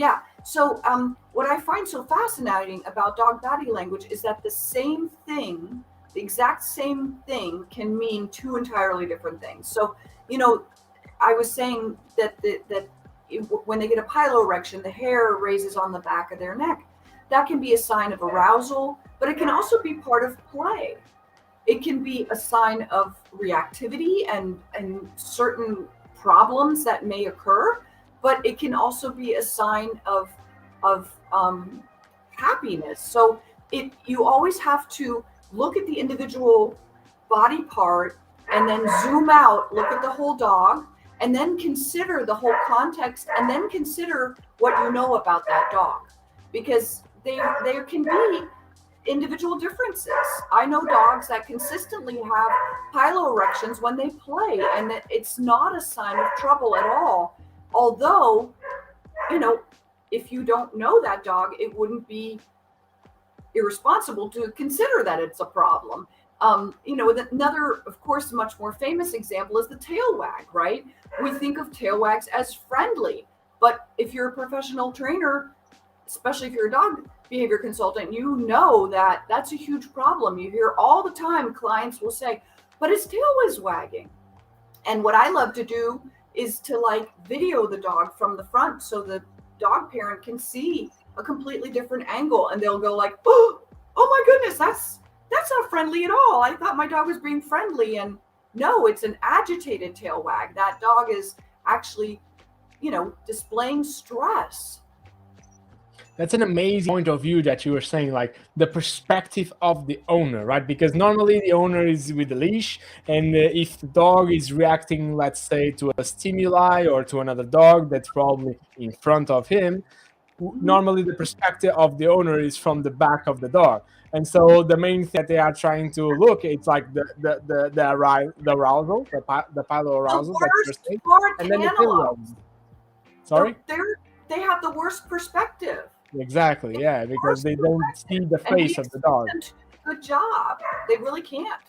Yeah. So, what I find so fascinating about dog body language is that the same thing, the exact same thing, can mean two entirely different things. So, you know, I was saying that when they get a piloerection, the hair raises on the back of their neck. That can be a sign of arousal, but it can also be part of play. It can be a sign of reactivity and certain problems that may occur, but it can also be a sign of happiness. So it you always have to look at the individual body part and then zoom out, look at the whole dog, and then consider the whole context, and then consider what you know about that dog, because there can be individual differences. I know dogs that consistently have piloerections when they play, and that it's not a sign of trouble at all. Although, you know, if you don't know that dog, it wouldn't be irresponsible to consider that it's a problem. Another, of course, much more famous example is the tail wag, right? We think of tail wags as friendly, but if you're a professional trainer, especially if you're a dog behavior consultant, you know that that's a huge problem. You hear all the time clients will say, but his tail was wagging. And what I love to do is to like video the dog from the front so the dog parent can see a completely different angle, and they'll go like, oh my goodness, that's not friendly at all. I thought my dog was being friendly. And no, it's an agitated tail wag. That dog is actually, displaying stress. That's an amazing point of view that you were saying, like the perspective of the owner, right? Because normally the owner is with the leash, and if the dog is reacting, let's say, to a stimuli or to another dog that's probably in front of him, normally the perspective of the owner is from the back of the dog. And so the main thing that they are trying to look, it's like the arousal, the pilo arousal that you're saying, and then the tail wagging. Sorry? They have the worst perspective. Exactly, yeah, because they don't see the face of the dog. Good job. They really can't.